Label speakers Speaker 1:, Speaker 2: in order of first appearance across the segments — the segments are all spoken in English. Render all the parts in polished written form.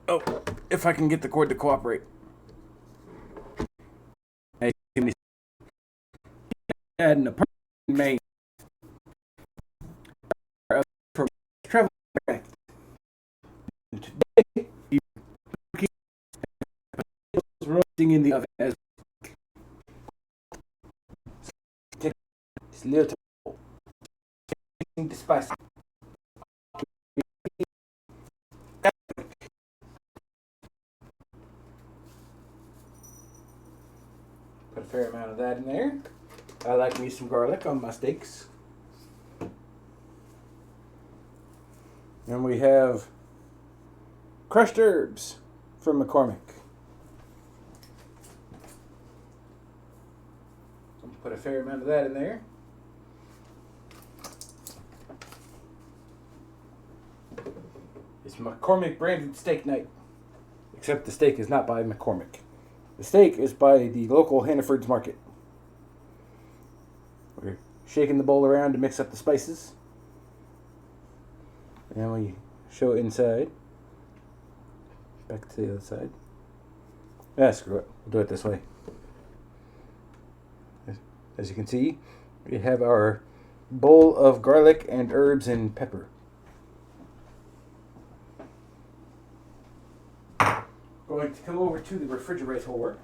Speaker 1: Oh, if I can get the cord to cooperate. I had an apartment in Maine from travel. Today, you roasting in the oven as it's little spicy. Put a fair amount of that in there. I like me some garlic on my steaks. And we have crushed herbs from McCormick. So I'm gonna put a fair amount of that in there. It's McCormick branded steak night. Except the steak is not by McCormick. The steak is by the local Hannaford's Market. We're shaking the bowl around to mix up the spices. And we show it inside. Back to the other side. Ah, screw it. We'll do it this way. As you can see, we have our bowl of garlic and herbs and pepper. Going to come over to the refrigerator.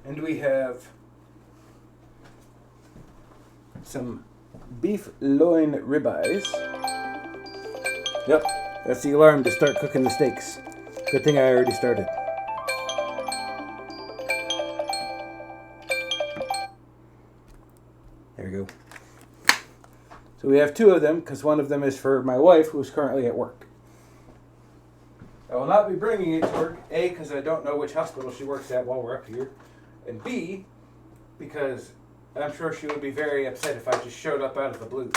Speaker 1: And we have some beef loin ribeyes. Yep, that's the alarm to start cooking the steaks. Good thing I already started. There we go. So we have two of them because one of them is for my wife who is currently at work. I will not be bringing it to work, A, because I don't know which hospital she works at while we're up here, and B, because I'm sure she would be very upset if I just showed up out of the blue.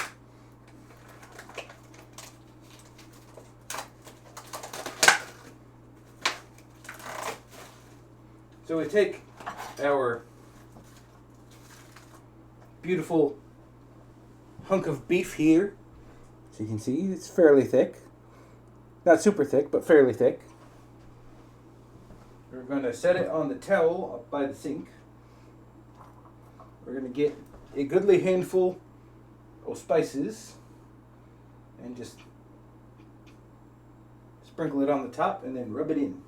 Speaker 1: So we take our beautiful hunk of beef here. So you can see it's fairly thick. Not super thick, but fairly thick. We're going to set it on the towel up by the sink. We're going to get a goodly handful of spices and just sprinkle it on the top and then rub it in.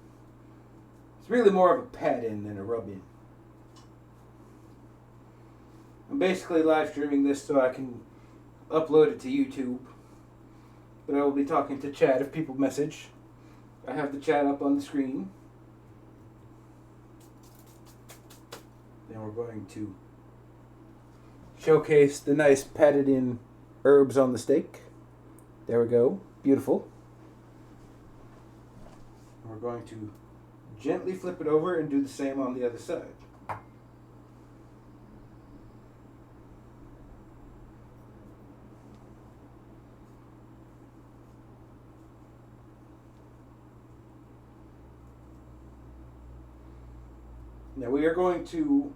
Speaker 1: It's really more of a pat in than a rub in. I'm basically live streaming this so I can upload it to YouTube. But I will be talking to chat if people message. I have the chat up on the screen. Then we're going to showcase the nice patted in herbs on the steak. There we go. Beautiful. We're going to gently flip it over and do the same on the other side. Now we are going to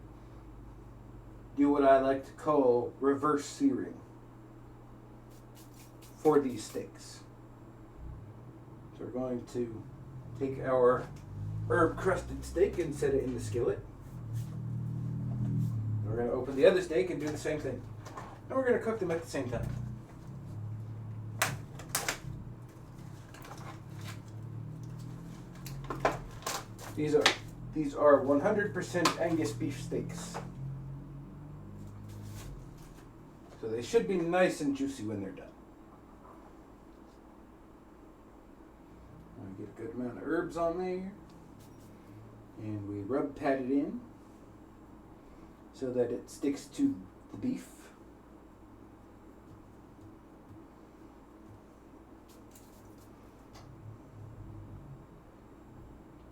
Speaker 1: do what I like to call reverse searing for these steaks. So we're going to take our herb crusted steak and set it in the skillet. We're going to open the other steak and do the same thing. And we're going to cook them at the same time. These are 100% Angus beef steaks. So they should be nice and juicy when they're done. Get a good amount of herbs on there. And we pat it in so that it sticks to the beef.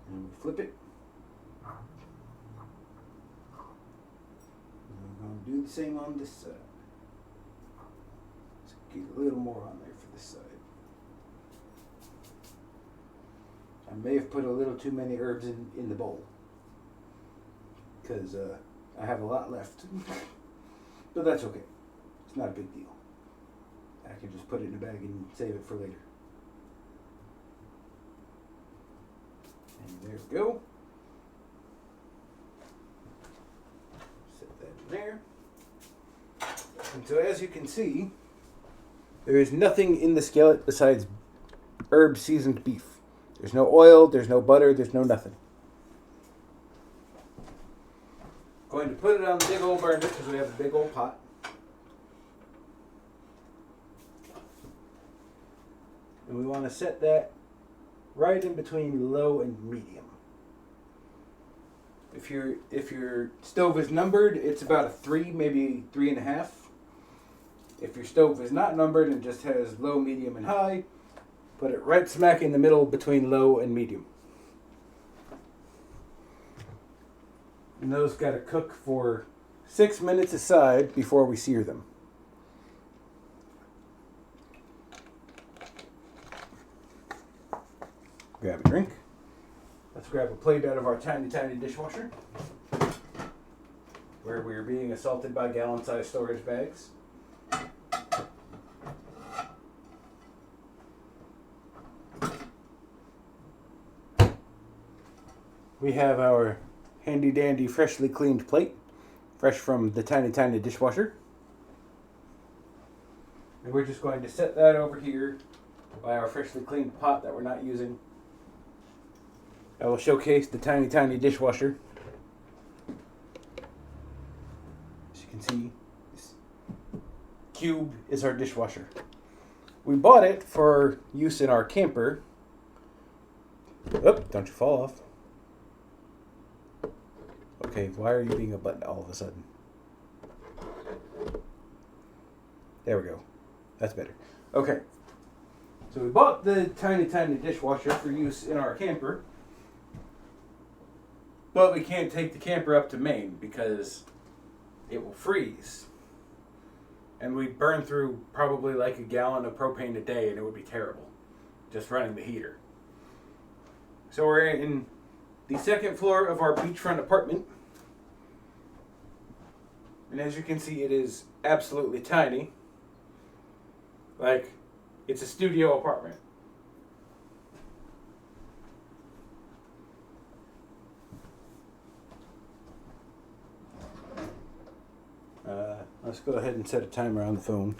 Speaker 1: And we flip it. And we're going to do the same on this side. Let's get a little more on there for this side. I may have put a little too many herbs in the bowl because I have a lot left. But that's okay. It's not a big deal. I can just put it in a bag and save it for later. And there we go. Set that in there. And so as you can see, there is nothing in the skillet besides herb seasoned beef. There's no oil, there's no butter, there's no nothing. Going to put it on the big old burner because we have a big old pot. And we want to set that right in between low and medium. If your stove is numbered, it's about a 3, maybe 3.5. If your stove is not numbered and just has low, medium, and high, put it right smack in the middle between low and medium. And those got to cook for 6 minutes aside before we sear them. Grab a drink. Let's grab a plate out of our tiny, tiny dishwasher, where we're being assaulted by gallon-sized storage bags. We have our handy-dandy, freshly cleaned plate, fresh from the tiny, tiny dishwasher. And we're just going to set that over here by our freshly cleaned pot that we're not using. I will showcase the tiny, tiny dishwasher. As you can see, this cube is our dishwasher. We bought it for use in our camper. Oh, don't you fall off. Okay, why are you being a butt all of a sudden? There we go. That's better. Okay. So we bought the tiny, tiny dishwasher for use in our camper. But we can't take the camper up to Maine because it will freeze. And we'd burn through probably like a gallon of propane a day and it would be terrible. Just running the heater. So we're in the second floor of our beachfront apartment. And as you can see, it is absolutely tiny. Like, it's a studio apartment. Let's go ahead and set a timer on the phone.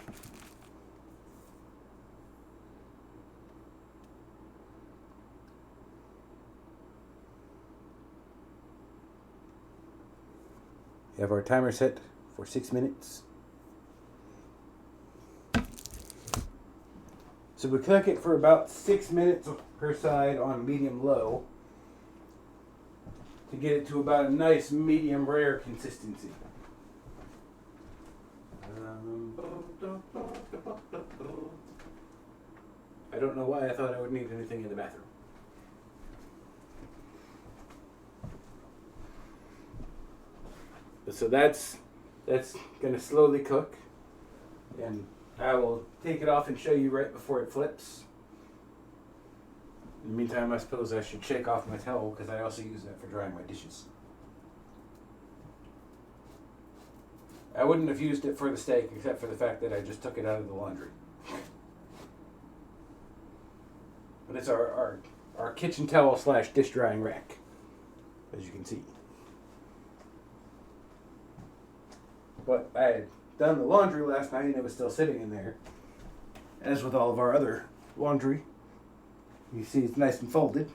Speaker 1: We have our timer set for 6 minutes. So we cook it for about 6 minutes per side on medium-low to get it to about a nice medium-rare consistency. I don't know why I thought I would need anything in the bathroom. So that's going to slowly cook, and I will take it off and show you right before it flips. In the meantime, I suppose I should shake off my towel because I also use that for drying my dishes. I wouldn't have used it for the steak except for the fact that I just took it out of the laundry. But it's our kitchen towel / dish drying rack, as you can see. But I had done the laundry last night and it was still sitting in there. As with all of our other laundry. You see it's nice and folded.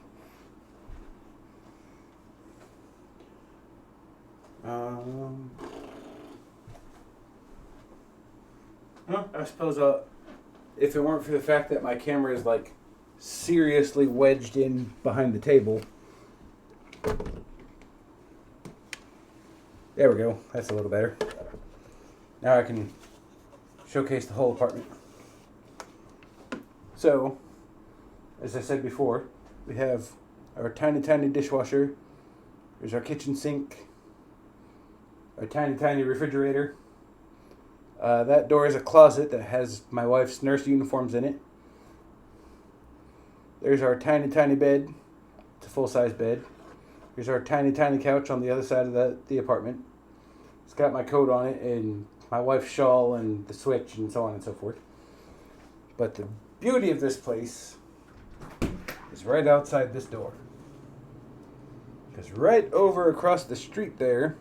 Speaker 1: I suppose if it weren't for the fact that my camera is like seriously wedged in behind the table. There we go. That's a little better. Now I can showcase the whole apartment. So, as I said before, we have our tiny, tiny dishwasher. There's our kitchen sink. Our tiny, tiny refrigerator. That door is a closet that has my wife's nurse uniforms in it. There's our tiny, tiny bed. It's a full-size bed. Here's our tiny, tiny couch on the other side of the apartment. It's got my coat on it and my wife's shawl and the switch and so on and so forth. But the beauty of this place is right outside this door. Because right over across the street there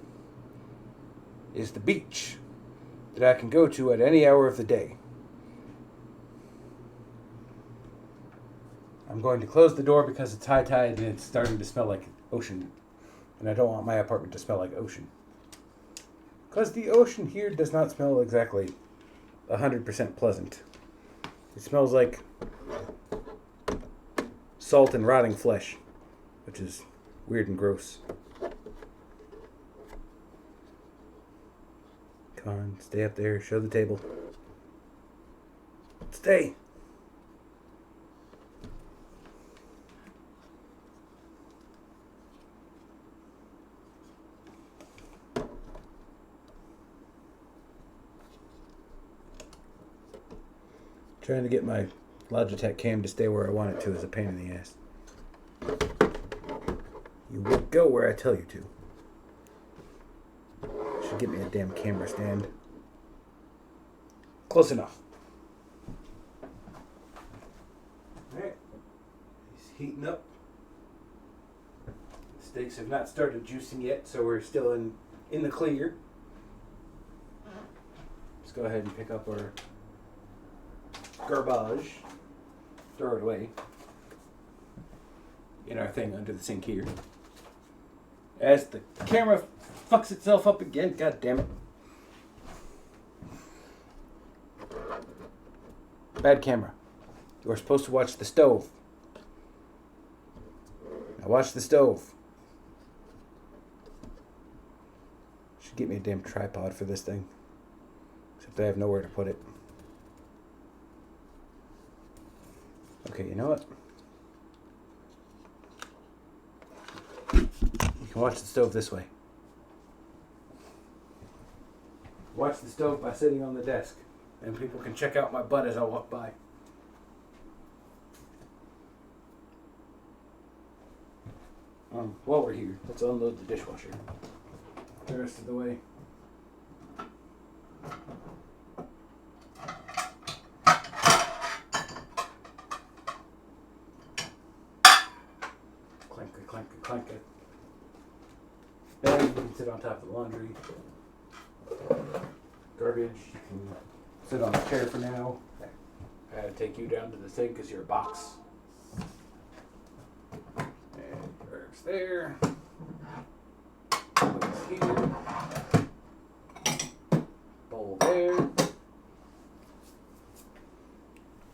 Speaker 1: is the beach that I can go to at any hour of the day. I'm going to close the door because it's high tide and it's starting to smell like ocean. And I don't want my apartment to smell like ocean. Because the ocean here does not smell exactly 100% pleasant. It smells like salt and rotting flesh, which is weird and gross. Come on, stay up there, show the table. Stay! Trying to get my Logitech cam to stay where I want it to is a pain in the ass. You will go where I tell you to. Should get me a damn camera stand. Close enough. Alright. He's heating up. The steaks have not started juicing yet, so we're still in the clear. Let's go ahead and pick up our garbage. Throw it away. In our thing under the sink here. As the camera fucks itself up again, god damn it. Bad camera. You are supposed to watch the stove. Now watch the stove. Should get me a damn tripod for this thing. Except I have nowhere to put it. Okay, you know what? You can watch the stove this way. Watch the stove by sitting on the desk. And people can check out my butt as I walk by. While we're here, let's unload the dishwasher. The rest of the way. Clank it. Then you can sit on top of the laundry. Garbage. You can sit on the chair for now. I gotta take you down to the sink because you're a box. And garbage there. Plates here. Bowl there.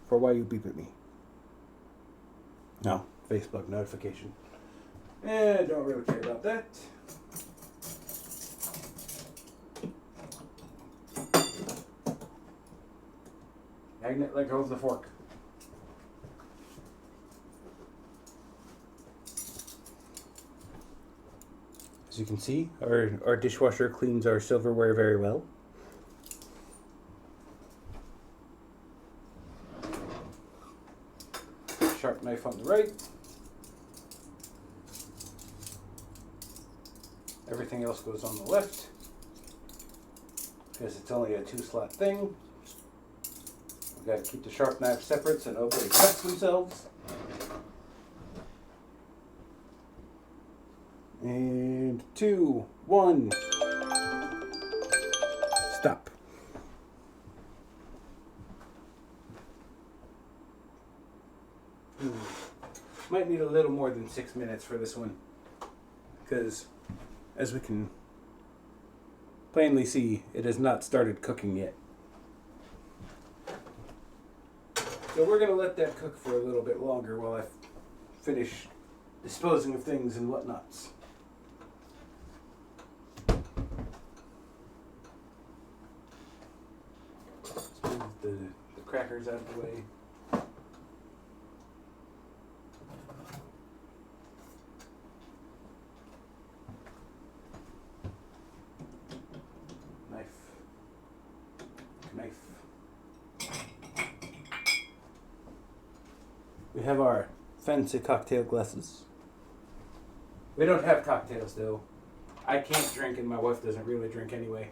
Speaker 1: For why you beep at me? No, Facebook notification. I don't really care about that. Magnet, let go of the fork. As you can see, our dishwasher cleans our silverware very well. Sharp knife on the right. Everything else goes on the left because it's only a 2-slot thing. We've got to keep the sharp knife separate so nobody cuts themselves. And 2, 1. Stop. Might need a little more than 6 minutes for this one because, as we can plainly see, it has not started cooking yet. So we're going to let that cook for a little bit longer while I finish disposing of things and whatnots. Let's move the crackers out of the way. Knife. We have our fancy cocktail glasses. We don't have cocktails though. I can't drink, and my wife doesn't really drink anyway.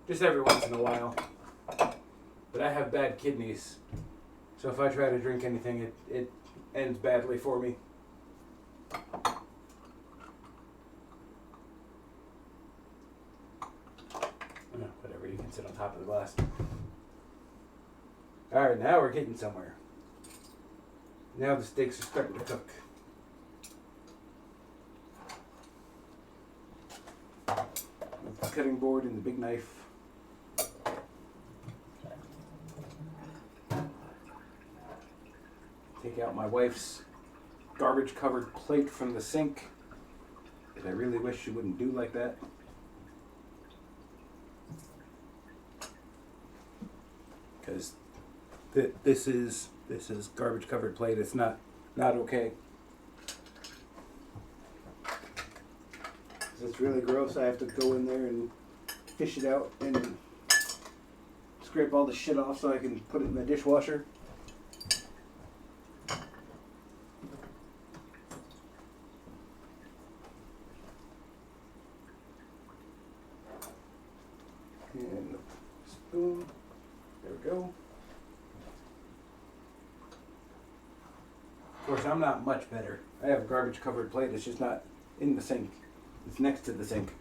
Speaker 1: Just every once in a while. But I have bad kidneys, so if I try to drink anything, it ends badly for me. Whatever, you can sit on top of the glass. Alright, now we're getting somewhere. Now the steaks are starting to cook. With the cutting board and the big knife. Take out my wife's garbage covered plate from the sink that I really wish she wouldn't do like that. Because this is garbage covered plate. It's not okay. It's really gross. I have to go in there and fish it out and scrape all the shit off so I can put it in the dishwasher. And a spoon. There we go. Of course, I'm not much better. I have a garbage covered plate. It's just not in the sink. It's next to the sink.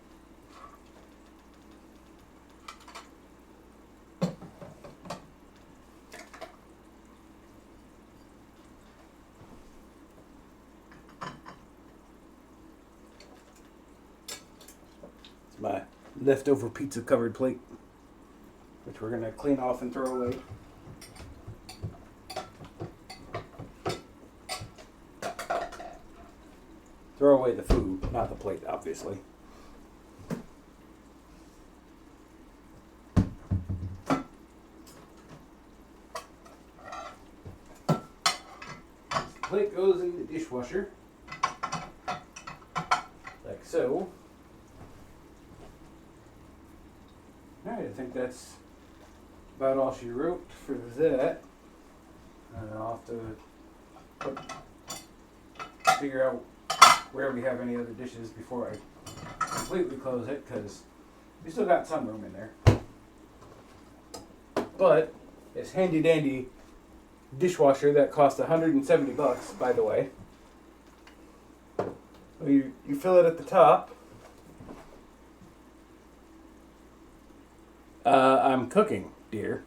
Speaker 1: It's my leftover pizza covered plate, which we're going to clean off and throw away. Throw away the food, not the plate, obviously. The plate goes in the dishwasher, like so. Alright, I think that's about all she wrote for that. I'll have to figure out where we have any other dishes before I completely close it, because we still got some room in there. But it's handy dandy dishwasher that cost $170, by the way. You fill it at the top. I'm cooking, dear.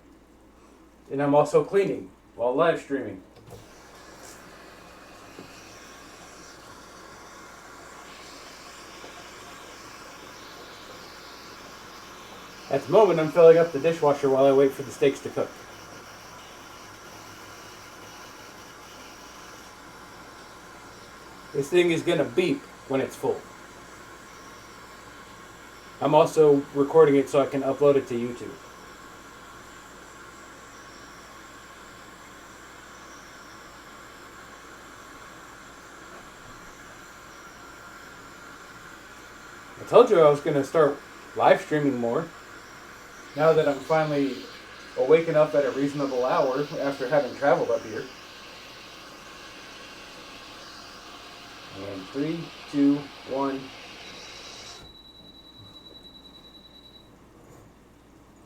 Speaker 1: And I'm also cleaning while live streaming. At the moment, I'm filling up the dishwasher while I wait for the steaks to cook. This thing is going to beep when it's full. I'm also recording it so I can upload it to YouTube. I told you I was going to start live streaming more. Now that I'm finally waking up at a reasonable hour after having traveled up here. And 3, 2, 1.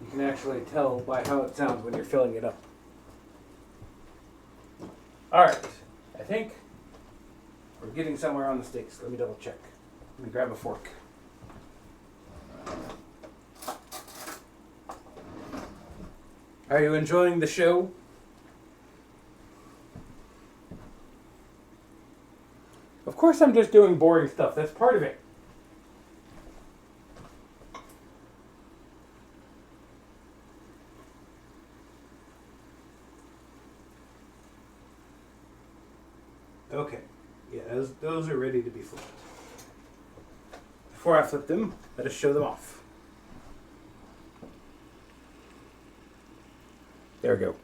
Speaker 1: You can actually tell by how it sounds when you're filling it up. Alright, I think we're getting somewhere on the steaks. Let me double check. Let me grab a fork. Are you enjoying the show? Of course I'm just doing boring stuff. That's part of it. Okay. Yeah, those are ready to be flipped. Before I flip them, let us show them off. There we go.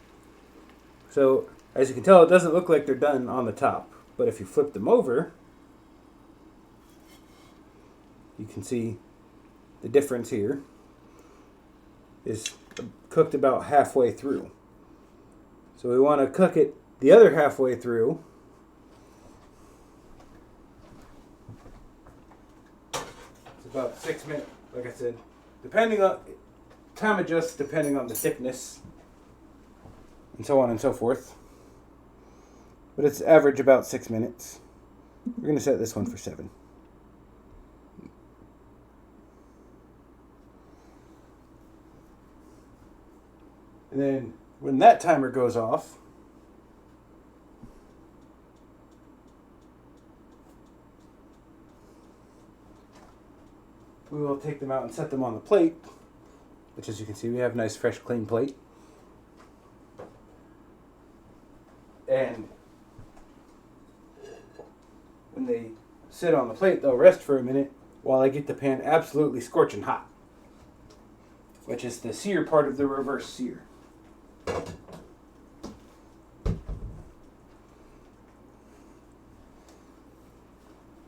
Speaker 1: So, as you can tell, it doesn't look like they're done on the top. But if you flip them over, you can see the difference here is cooked about halfway through. So we want to cook it the other halfway through about 6 minutes, like I said. Depending on, time adjusts depending on the thickness, and so on and so forth. But it's average about 6 minutes. We're going to set this one for 7. And then when that timer goes off, we will take them out and set them on the plate, which, as you can see, we have a nice, fresh, clean plate. And when they sit on the plate, they'll rest for a minute while I get the pan absolutely scorching hot, which is the sear part of the reverse sear.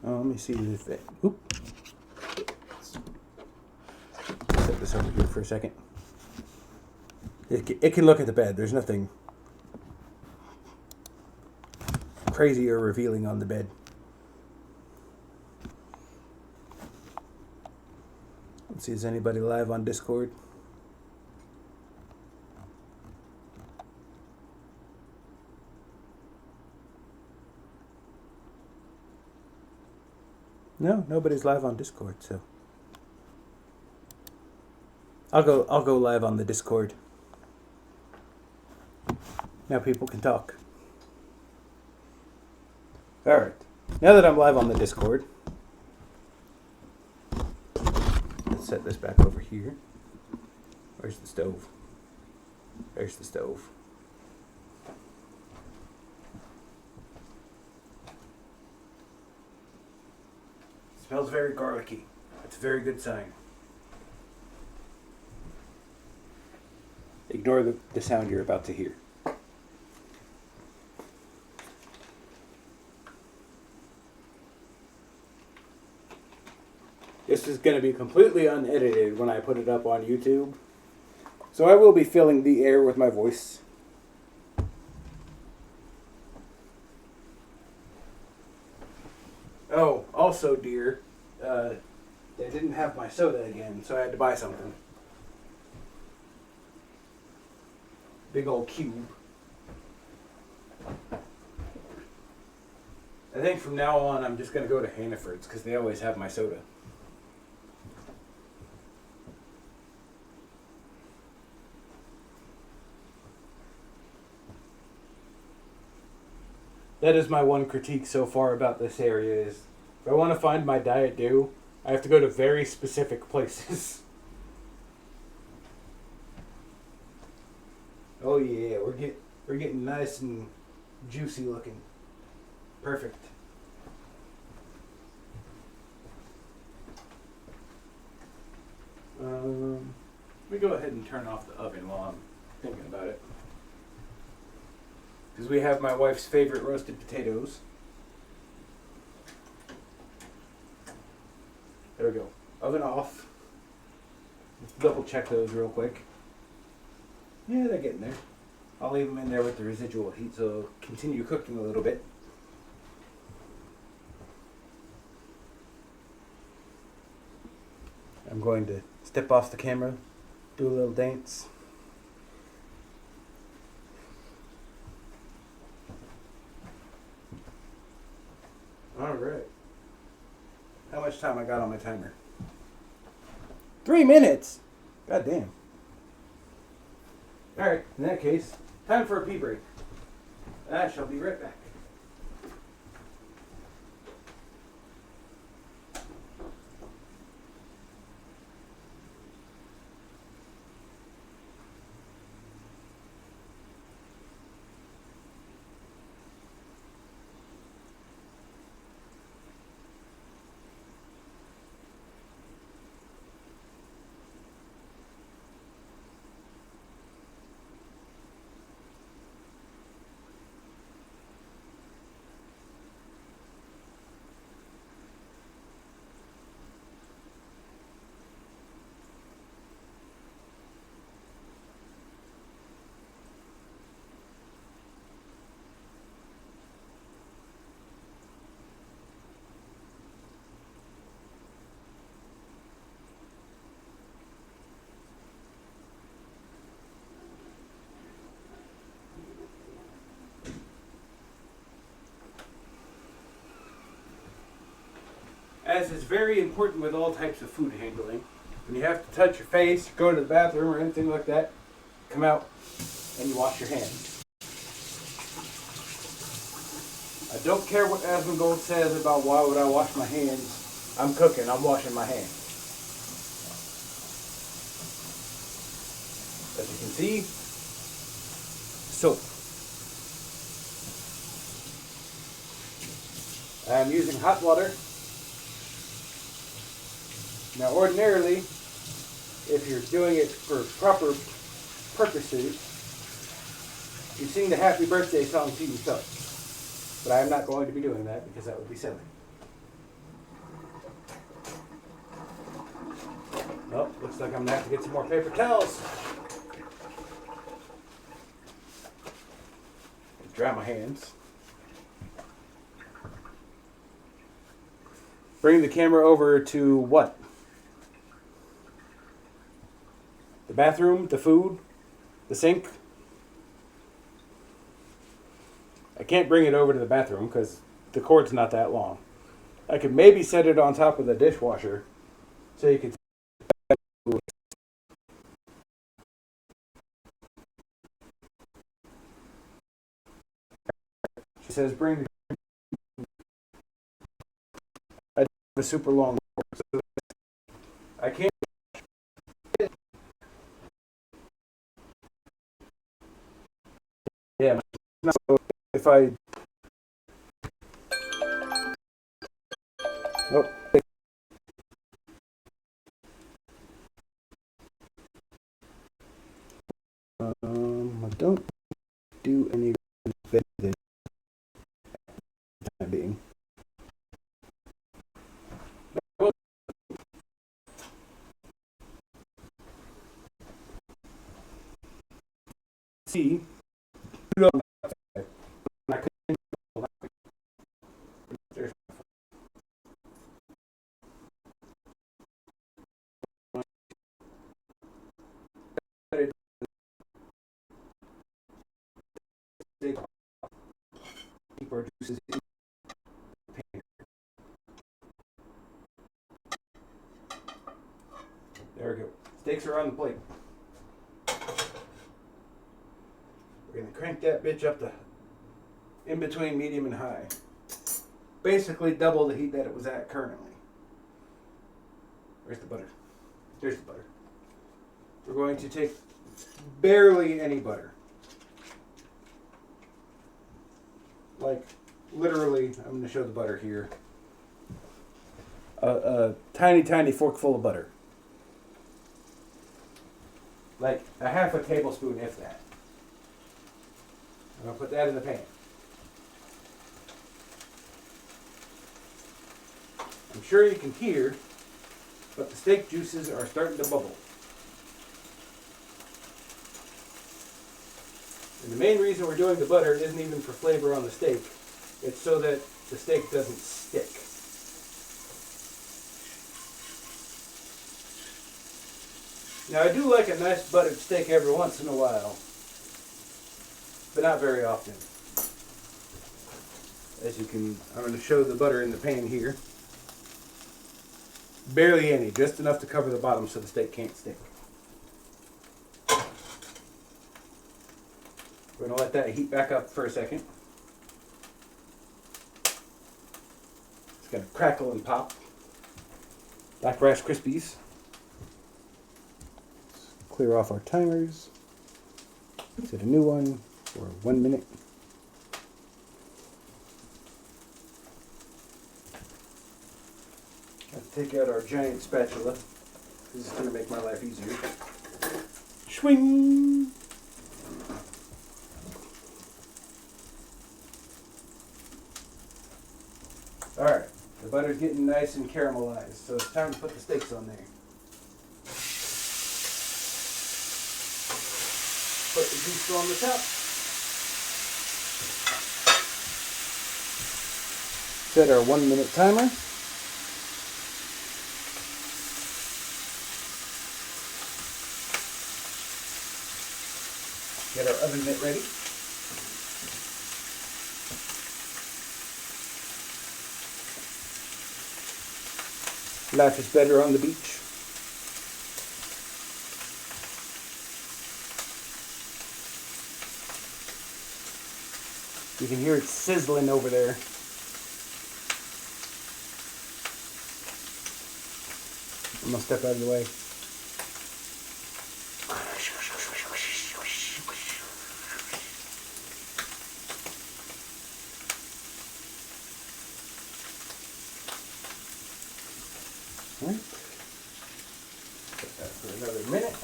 Speaker 1: Let me see if it. Oop. Set this over here for a second. It can look at the bed. There's nothing crazy or revealing on the bed. Let's see, is anybody live on Discord? No, nobody's live on Discord, so I'll go live on the Discord. Now people can talk. All right. Now that I'm live on the Discord, let's set this back over here. Where's the stove? There's the stove. Smells very garlicky. It's a very good sign. Ignore the sound you're about to hear. This is going to be completely unedited when I put it up on YouTube. So I will be filling the air with my voice. Oh, also, dear, they didn't have my soda again, so I had to buy something. Big old cube. I think from now on I'm just going to go to Hannaford's because they always have my soda. That is my one critique so far about this area is if I want to find my Diet Dew, I have to go to very specific places. Oh yeah, we're getting nice and juicy looking. Perfect. Let me go ahead and turn off the oven while I'm thinking about it. Because we have my wife's favorite roasted potatoes. There we go. Oven off. Let's double check those real quick. Yeah, they're getting there. I'll leave them in there with the residual heat so they'll continue cooking a little bit. I'm going to step off the camera, do a little dance. Alright. How much time I got on my timer? 3 minutes! God damn. Alright, in that case, time for a pee break. I shall be right back. as is very important with all types of food handling, when you have to touch your face, go to the bathroom or anything like that, come out and you wash your hands. I don't care what Asmongold says about why would I wash my hands. I'm cooking, I'm washing my hands. As you can see, soap. I'm using hot water. Now ordinarily, if you're doing it for proper purposes, you sing the happy birthday song to yourself. But I am not going to be doing that because that would be silly. Well, looks like I'm going to have to get some more paper towels. Dry my hands. Bring the camera over to what? The bathroom, the food, the sink. I can't bring it over to the bathroom because the cord's not that long. I could maybe set it on top of the dishwasher so you could. She says bring a super long cord. So I can't. Yeah, so if I. Oh. I don't do any bedding for the time being. See. Keep our juices in the pan. There we go. Steaks are on the plate. We're going to crank that bitch up to in between medium and high. Basically double the heat that it was at currently. Where's the butter? There's the butter. We're going to take barely any butter. Like, literally, I'm going to show the butter here. A tiny, tiny forkful of butter. Like a half a tablespoon, if that. I'm going to put that in the pan. I'm sure you can hear, but the steak juices are starting to bubble. And the main reason we're doing the butter isn't even for flavor on the steak. It's so that the steak doesn't stick. Now I do like a nice buttered steak every once in a while, but not very often. As you can, I'm going to show the butter in the pan here. Barely any, just enough to cover the bottom so the steak can't stick. We're going to let that heat back up for a second. It's going to crackle and pop like Rice Krispies. Let's clear off our timers. Set a new one for 1 minute. Let's take out our giant spatula. This is going to make my life easier. Swing! Alright, the butter's getting nice and caramelized, so it's time to put the steaks on there. Put the juice on the top. Set our 1 minute timer. Get our oven mitt ready. Life is better on the beach. You can hear it sizzling over there. I'm gonna step out of the way. Right. Put that for another minute.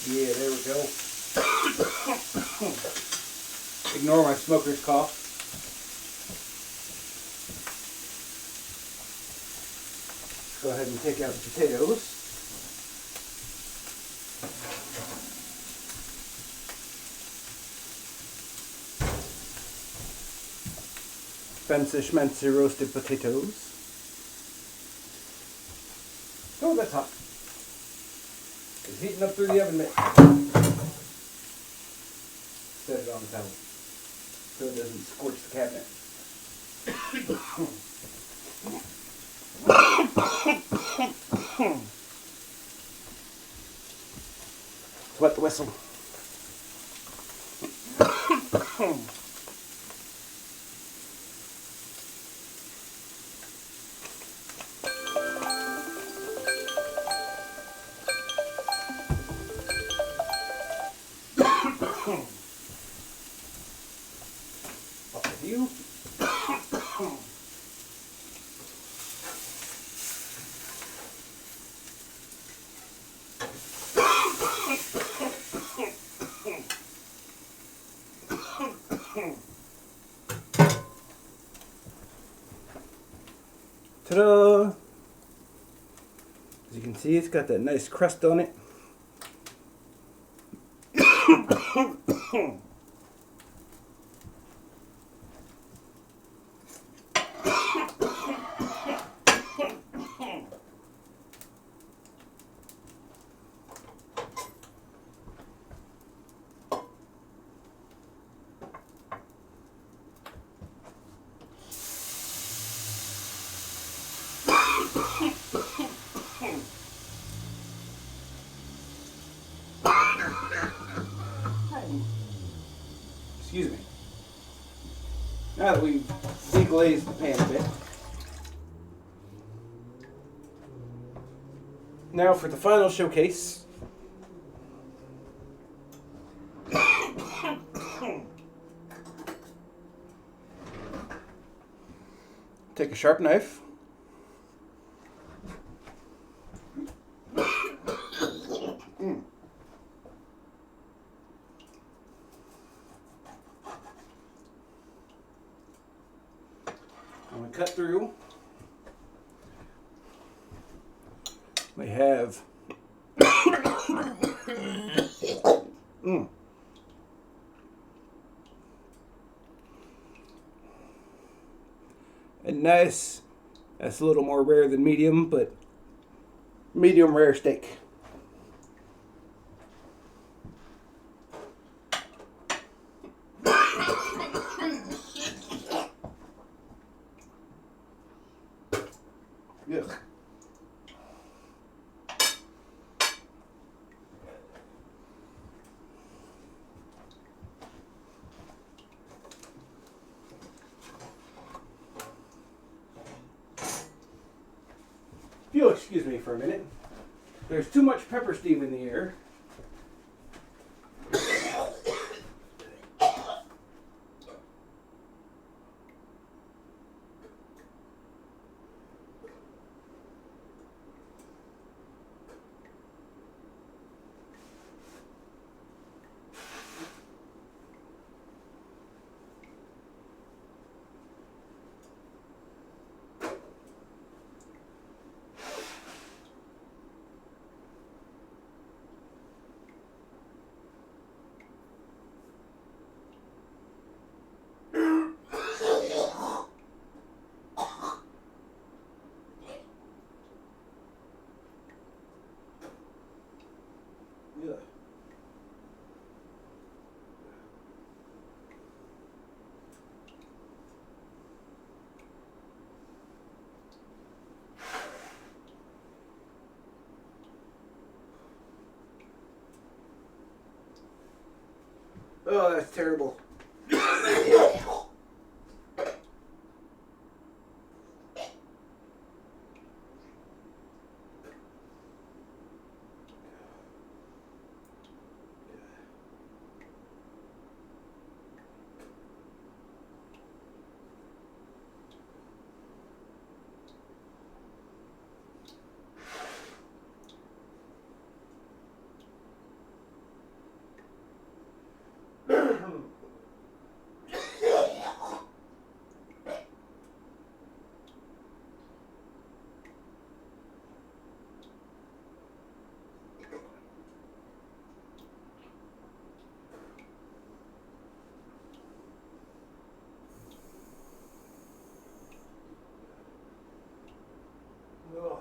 Speaker 1: Yeah, there we go. Ignore my smoker's cough. Go ahead and take out the potatoes. Fancy schmancy roasted potatoes. Oh, that's hot. It's heating up through the oven mitt. Set it on the towel so it doesn't scorch the cabinet. Wet the whistle. Off with you. Ta-da! As you can see, it's got that nice crust on it. Excuse me. Now that we've deglazed the pan a bit. Now for the final showcase. Take a sharp knife. I'm going to cut through. We have a nice, that's a little more rare than medium, but medium rare steak. Ugh. If you'll excuse me for a minute, there's too much pepper steam in the air. Oh, that's terrible. Ugh.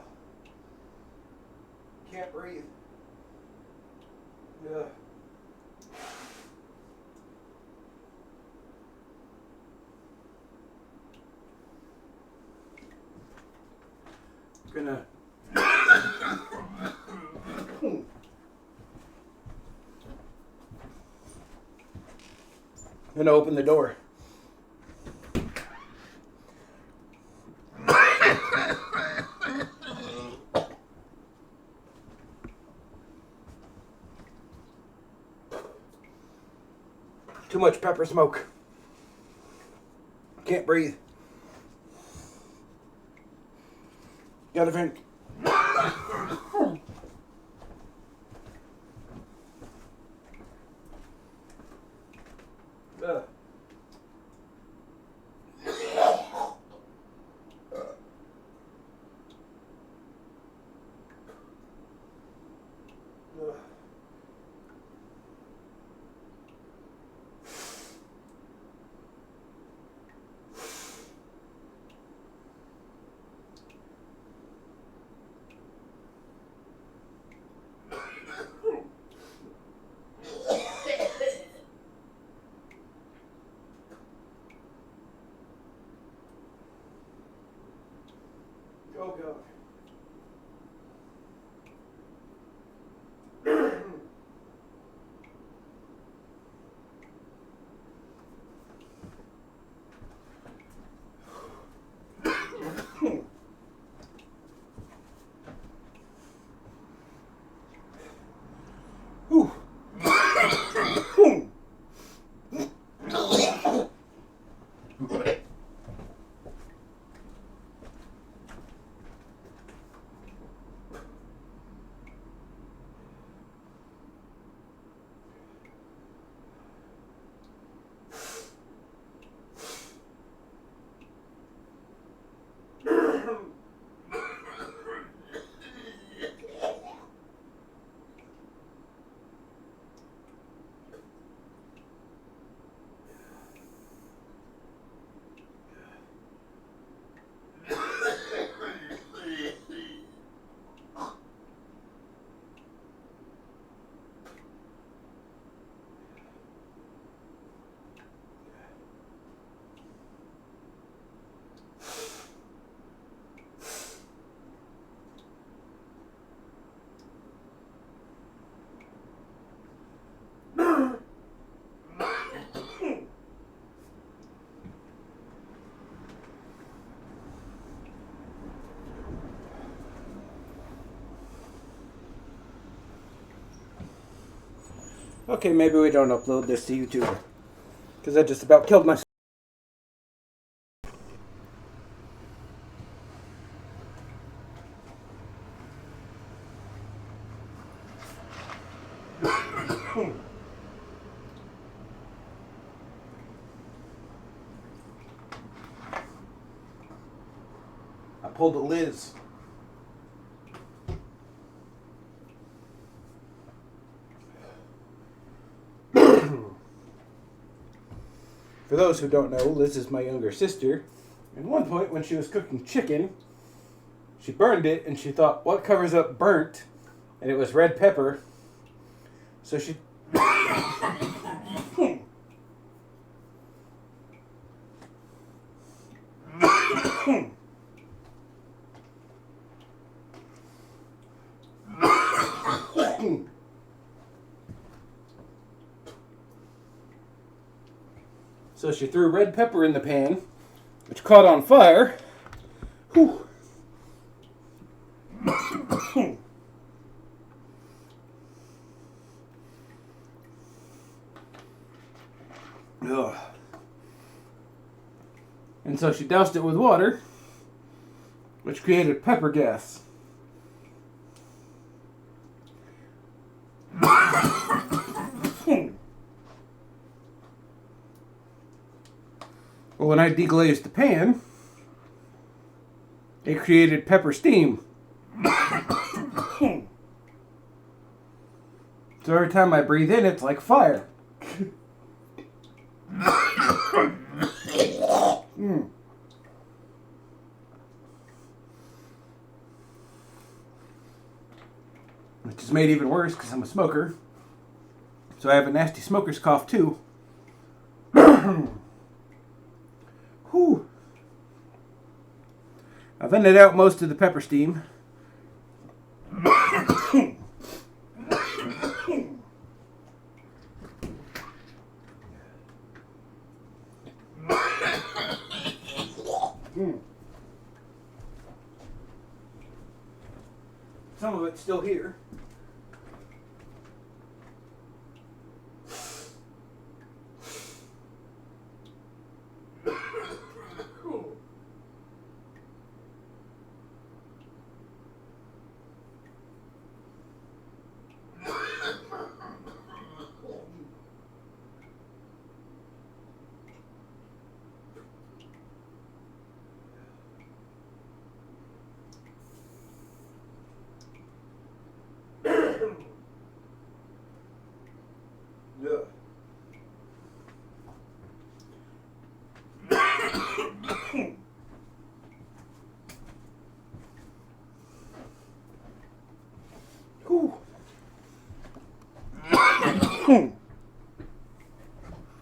Speaker 1: Can't breathe. Ugh. Gonna open the door. Too much pepper smoke. Can't breathe. Gotta vent. Ugh. Oh God. Whew. Okay, maybe we don't upload this to YouTube. Because I just about killed myself. I pulled a Liz. For those who don't know, Liz is my younger sister. At one point, when she was cooking chicken, she burned it and she thought, what covers up burnt? And it was red pepper. So she... So she threw red pepper in the pan, which caught on fire. Whew. Ugh. And so she doused it with water, which created pepper gas. Well, when I deglazed the pan, it created pepper steam. So every time I breathe in, it's like fire. Which is made even worse because I'm a smoker. So I have a nasty smoker's cough too. Whew. I've ended out most of the pepper steam. Some of it's still here.